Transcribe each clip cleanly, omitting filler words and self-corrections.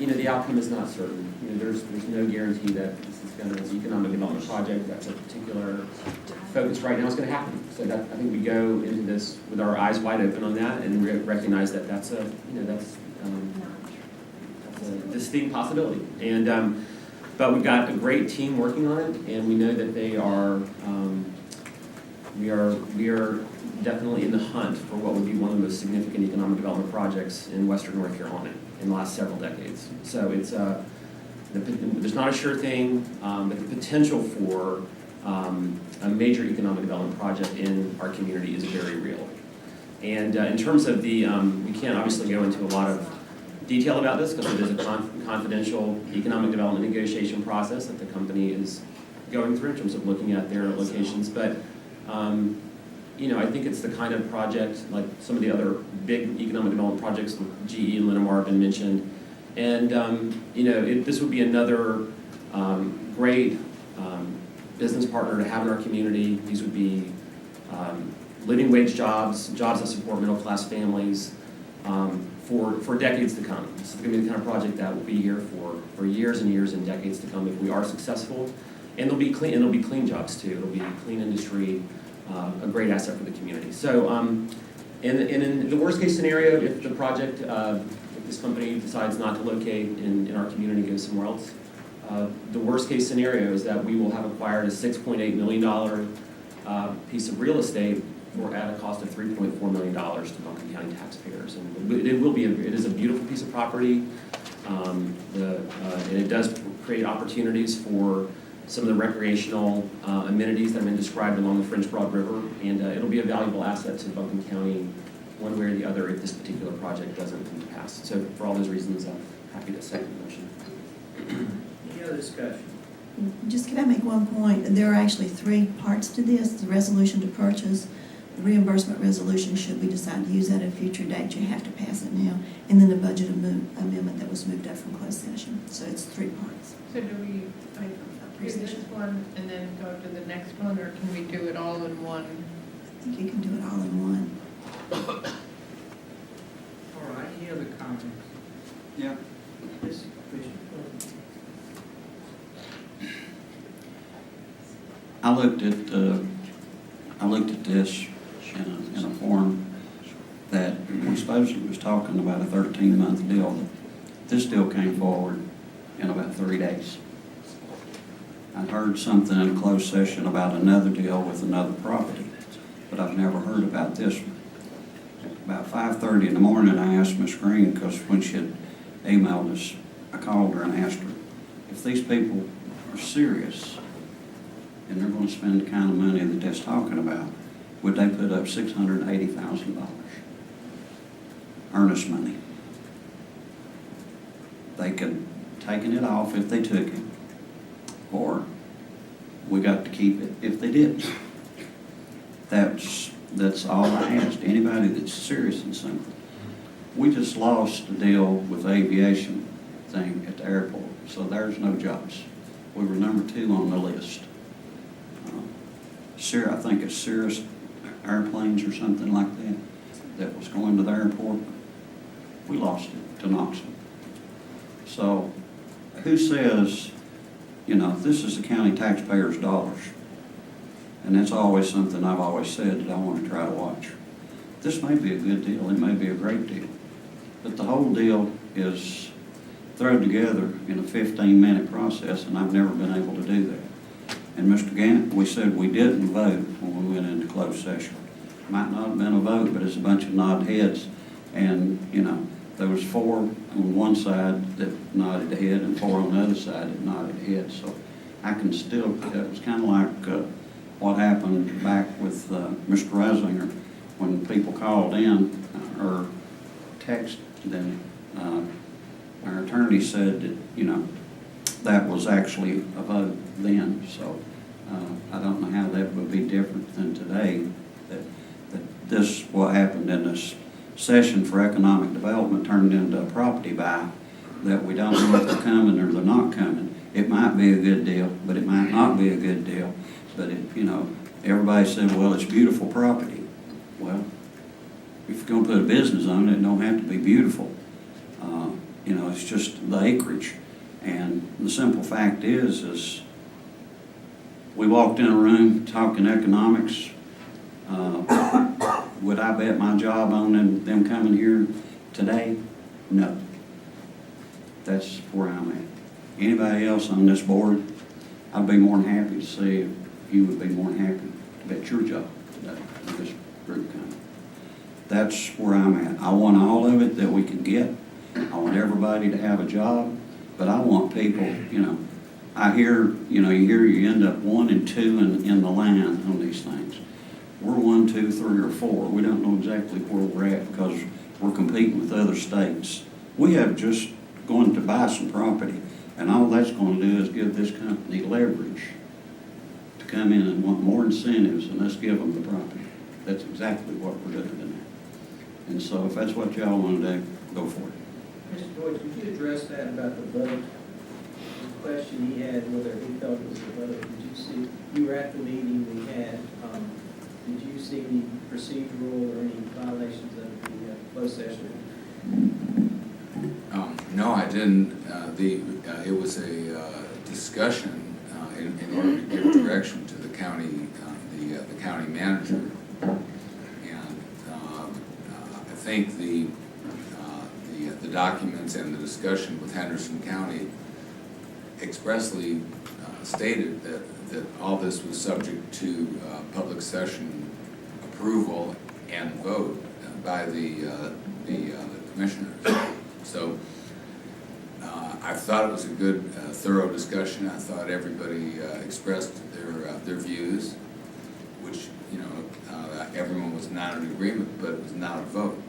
the outcome is not certain. There's no guarantee that this is going to, an economic development project, that's a particular focus right now is going to happen. So that, I think we go into this with our eyes wide open on that and recognize that that's a distinct possibility. And but we've got a great team working on it, and we know that they are. We are definitely in the hunt for what would be one of the most significant economic development projects in Western North Carolina in the last several decades. So it's there's not a sure thing, but the potential for a major economic development project in our community is very real. And in terms of the, we can't obviously go into a lot of detail about this because it is a confidential economic development negotiation process that the company is going through in terms of looking at their locations. But I think it's the kind of project like some of the other big economic development projects with GE and Linamar have been mentioned. And this would be another great business partner to have in our community. These would be living wage jobs that support middle-class families for decades to come. This is going to be the kind of project that will be here for years and years and decades to come if we are successful. And they'll be clean. And it'll be clean jobs too. It'll be a clean industry, a great asset for the community. So, and in the worst case scenario, if the project, if this company decides not to locate in our community, goes somewhere else, the worst case scenario is that we will have acquired a $6.8 million piece of real estate at a cost of $3.4 million to Buncombe County taxpayers. And it is a beautiful piece of property, and it does create opportunities for some of the recreational amenities that have been described along the French Broad River, and it'll be a valuable asset to Buncombe County one way or the other if this particular project doesn't come to pass. So for all those reasons, I'm happy to second the motion. Any other discussion? Just can I make one point? There are actually three parts to this: the resolution to purchase, the reimbursement resolution should we decide to use that at a future date, you have to pass it now, and then the budget amendment that was moved up from closed session. So it's three parts. So do we do this one and then go to the next one, or can we do it all in one? I think you can do it all in one. All right, any other comments? Yeah. Yes, Commissioner. I looked at this in a form that we supposedly was talking about a 13-month deal. This deal came forward in about 3 days. I heard something in a closed session about another deal with another property, but I've never heard about this one. About 5:30 in the morning, I asked Ms. Green, because when she had emailed us, I called her and asked her, if these people are serious and they're going to spend the kind of money that they're talking about, would they put up $680,000 earnest money? They could taken it off if they took it, or we got to keep it if they didn't. That's all I asked. Anybody that's serious in something. We just lost the deal with the aviation thing at the airport, so there's no jobs. We were number 2 on the list. I think it's Cirrus Airplanes or something like that was going to the airport. We lost it to Knoxville. So who says, this is the county taxpayers' dollars? And that's always something I've always said that I want to try to watch. This may be a good deal, it may be a great deal, but the whole deal is thrown together in a 15-minute process, and I've never been able to do that. And Mr. Gannett, we said we didn't vote when we went into closed session. Might not have been a vote, but it's a bunch of nod heads, and there was 4 on one side that nodded head and 4 on the other side that nodded head. So I can still, it was kind of like what happened back with Mr. Reisinger when people called in or texted them. Our attorney said that, that was actually a vote then. So I don't know how that would be different than today, that this, what happened in this session for economic development turned into a property buy that we don't know if they're coming or they're not coming. It might be a good deal, but it might not be a good deal. But everybody said, well, it's beautiful property. Well, if you're going to put a business on it, it don't have to be beautiful. You know, it's just the acreage. And the simple fact is we walked in a room talking economics. Would I bet my job on them coming here today? No. That's where I'm at. Anybody else on this board, I'd be more than happy to see if you would be more than happy to bet your job today with this group coming. That's where I'm at. I want all of it that we can get. I want everybody to have a job, but I want people, you know, I hear, you end up 1 and 2 in the line on these things. We're 1, 2, 3, or 4. We don't know exactly where we're at because we're competing with other states. We have just going to buy some property, and all that's going to do is give this company leverage to come in and want more incentives, and let's give them the property. That's exactly what we're doing tonight. And so if that's what y'all want to do, go for it. Mr. Deutsch, would you address that about the vote? The question he had, whether he felt it was a vote. Did you see, you were at the meeting we had, did you see any procedural or any violations of the closed session? No, I didn't. It was a discussion in order to give direction to the county, the county manager. And I think the documents and the discussion with Henderson County expressly stated that all this was subject to public session approval and vote by the commissioners. So I thought it was a good, thorough discussion. I thought everybody expressed their views, which, everyone was not in agreement, but it was not a vote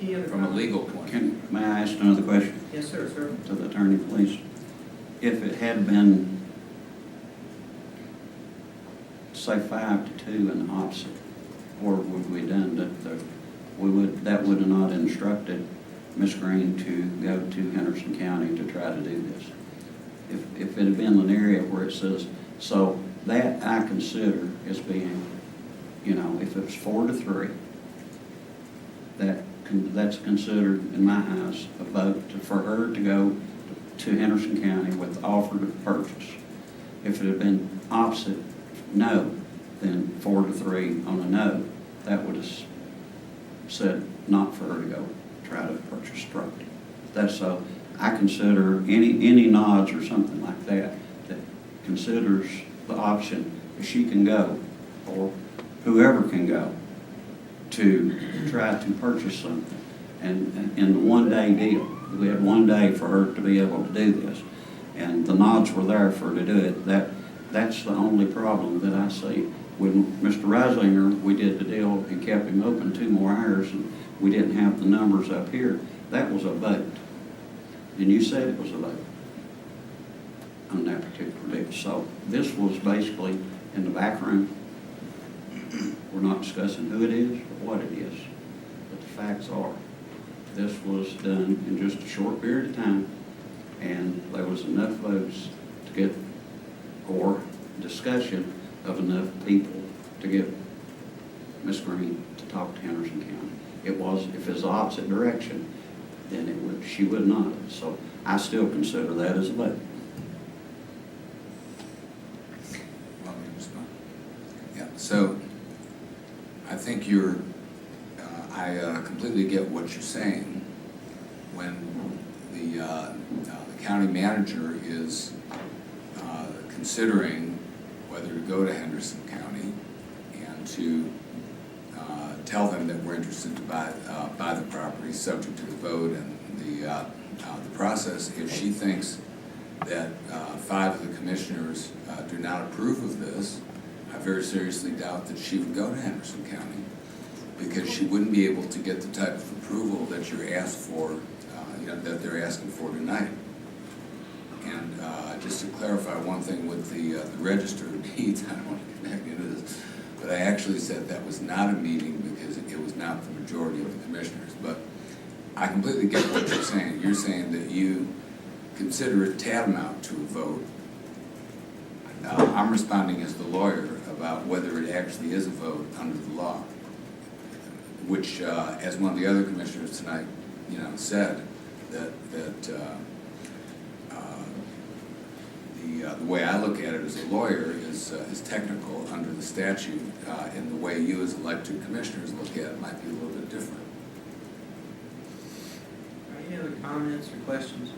Any other from a comments? legal point of view. May I ask another question Yes, sir, sir. to the attorney, please? If it had been, say, 5-2 in the opposite, or would we done that would have not instructed Ms. Green to go to Henderson County to try to do this. If it had been an area where it says, so that I consider as being, if it was 4-3, that's considered, in my eyes, a vote for her to go to Henderson County with the offer to purchase. If it had been opposite, no, then 4-3 on a no, that would have said not for her to go try to purchase property. That's so, I consider any nods or something like that considers the option that she can go, or whoever can go, to try to purchase something. And in the one-day deal, we had 1 day for her to be able to do this. And the nods were there for her to do it. That's the only problem that I see. When Mr. Reisinger, we did the deal and kept him open 2 more hours, and we didn't have the numbers up here. That was a vote. And you said it was a vote on that particular deal. So this was basically in the back room. We're not discussing who it is or what it is, but the facts are, this was done in just a short period of time, and there was enough votes to get, or discussion of enough people to get Ms. Green to talk to Henderson County. It was, if it's the opposite direction, then she would not. So I still consider that as a vote. Well, let me respond. Yeah, so I think I completely get what you're saying. When the county manager is considering whether to go to Henderson County and to tell them that we're interested to buy the property subject to the vote and the process, if she thinks that 5 of the commissioners do not approve of this, I very seriously doubt that she would go to Henderson County, because she wouldn't be able to get the type of approval that you're asked for, that they're asking for tonight. And just to clarify one thing with the register of deeds, I don't want to connect into this, but I actually said that was not a meeting because it was not the majority of the commissioners. But I completely get what you're saying. You're saying that you consider it tantamount to a vote. I'm responding as the lawyer about whether it actually is a vote under the law, which, as one of the other commissioners tonight said that, the way I look at it as a lawyer is technical under the statute, and the way you as elected commissioners look at it might be a little bit different. Any other comments or questions?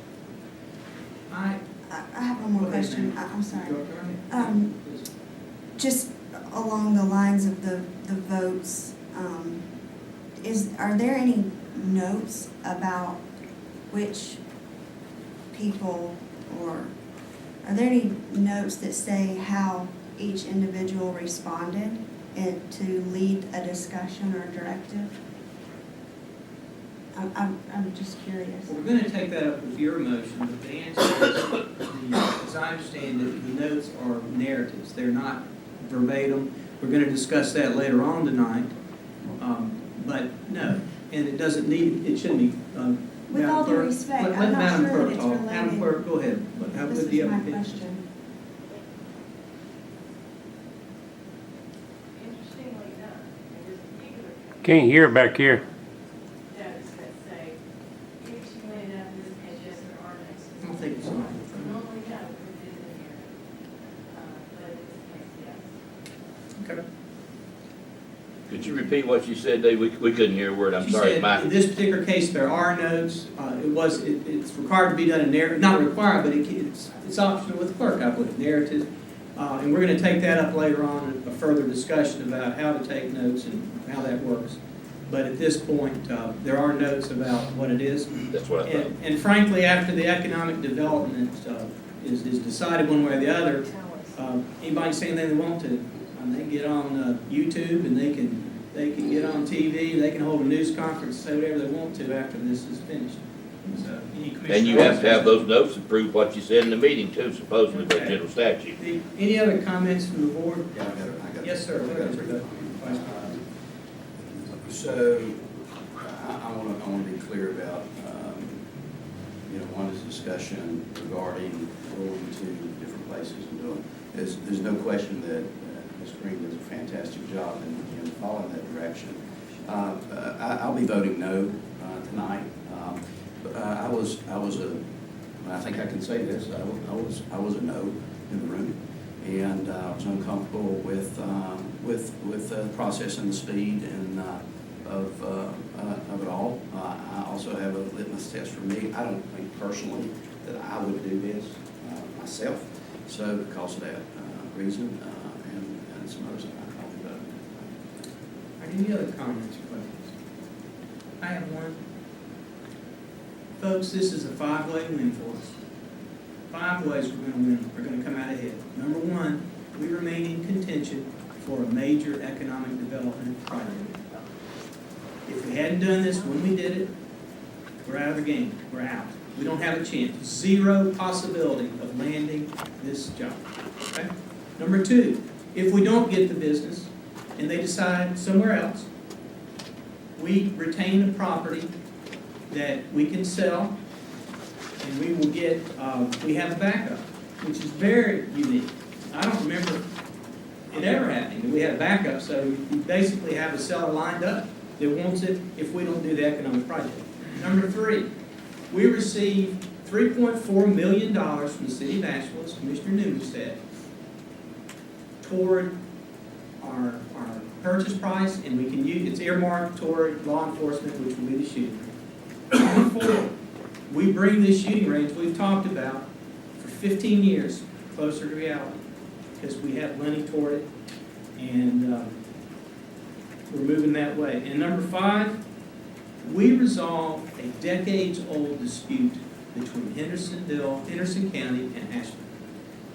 I have one more Go ahead, question. ma'am. I'm sorry. Go ahead. Just along the lines of the votes, are there any notes about which people, or are there any notes that say how each individual responded and to lead a discussion or directive? I'm just curious. Well, we're going to take that up with your motion, but the answer is, as I understand it, the notes are narratives. They're not verbatim. We're going to discuss that later on tonight. But no, and it doesn't need, it shouldn't be. With Madam all due Clerk, respect, let I'm not Madam sure Clerk that it's talk. Madam related. Clerk, go ahead. How This would the is other my opinion? question. Interestingly enough, in this particular case, Can't hear back here. notes that say, interestingly enough, in this case, yes, there are notes. I don't think it's on. Normally, no, it is in here. But in this case, yes. Okay. Could you repeat what you said, Dave? We couldn't hear a word. I'm She sorry, said, Mike. in this particular case, there are notes. It's required to be done in narrative, not required, but it's optional with the clerk, I believe, narrative. And we're going to take that up later on, a further discussion about how to take notes and how that works. But at this point, there are notes about what it is. That's what I thought. And frankly, after the economic development is decided one way or the other, anybody can say anything they want to. They can get on YouTube, and they can get on TV, they can hold a news conference, say whatever they want to after this is finished. So, And you have to have those notes to prove what you said in the meeting too, supposedly by general statute. Any other comments from the board? Yeah, I got it. Yes, sir. Go ahead, sir. So, I want to be clear about, one is discussion regarding going to different places and doing. There's no question that Ms. Green does a fantastic job in following that direction. I'll be voting no tonight. But I was I think I can say this, I was a no in the room, and I was uncomfortable with the process and the speed and of it all. I also have a litmus test for me. I don't think personally that I would do this myself. So because of that reason and some others, I'll be voting. Are there any other comments or questions? I have one. Folks, this is a five-way win for us. 5 ways we're going to win. We're going to come out ahead. Number one, we remain in contention for a major economic development project. If we hadn't done this when we did it, we're out of the game. We're out. We don't have a chance. Zero possibility of landing this job. Okay? Number two, if we don't get the business and they decide somewhere else, we retain a property that we can sell, and we will get, we have a backup, which is very unique. I don't remember it ever happening. We had a backup, so we basically have a seller lined up that wants it if we don't do the economic project. Number three, we received $3.4 million from the city of Asheville, as Commissioner Newman said, toward our purchase price, and we can use, it's earmarked toward law enforcement, which will be the shooting range. Number four, we bring this shooting range we've talked about for 15 years closer to reality, because we have money toward it, and we're moving that way. And number five, we resolved a decades-old dispute between Henderson County and Asheville.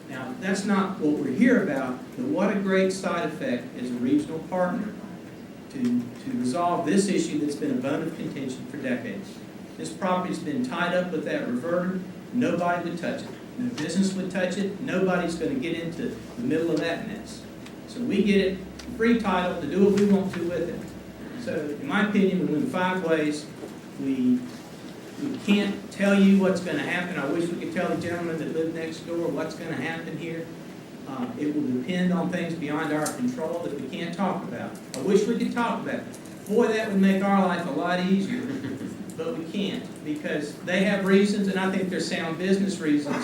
Now, that's not what we're here about, but what a great side effect as a regional partner to resolve this issue that's been a bone of contention for decades. This property's been tied up with that reverter. Nobody would touch it. No business would touch it. Nobody's going to get into the middle of that mess. So we get it free title to do what we want to with it. So in my opinion, we win 5 ways. We can't tell you what's going to happen. I wish we could tell the gentleman that lived next door what's going to happen here. It will depend on things beyond our control that we can't talk about. I wish we could talk about it. Boy, that would make our life a lot easier. but we can't, because they have reasons, and I think they're sound business reasons,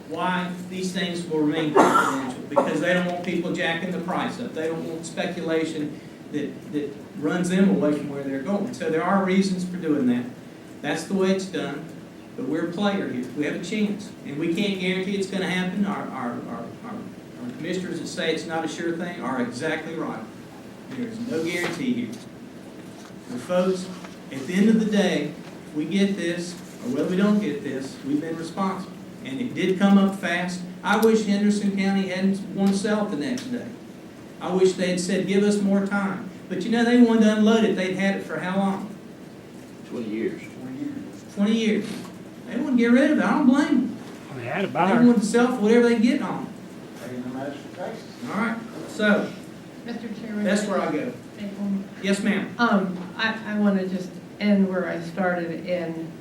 why these things will remain confidential, because they don't want people jacking the price up. They don't want speculation that runs them away from where they're going. So there are reasons for doing that. That's the way it's done, but we're a player here. We have a chance, and we can't guarantee it's gonna happen. Our commissioners that say it's not a sure thing are exactly right. There's no guarantee here. But folks, at the end of the day, if we get this, or whether we don't get this, we've been responsible. And it did come up fast. I wish Henderson County hadn't wanted to sell it the next day. I wish they had said, give us more time. But you know, they wanted to unload it. They'd had it for how long? 20 years. 20 years. They wouldn't get rid of it. I don't blame them. They had a They buyer. wanted to sell for whatever they can get on it. Paying them extra taxes. All right, so Mr. Chairman. that's where I go. Yes, ma'am. I want to just end where I started in,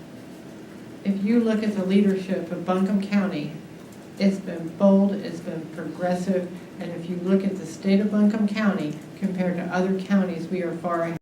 if you look at the leadership of Buncombe County, it's been bold, it's been progressive, and if you look at the state of Buncombe County compared to other counties, we are far ahead.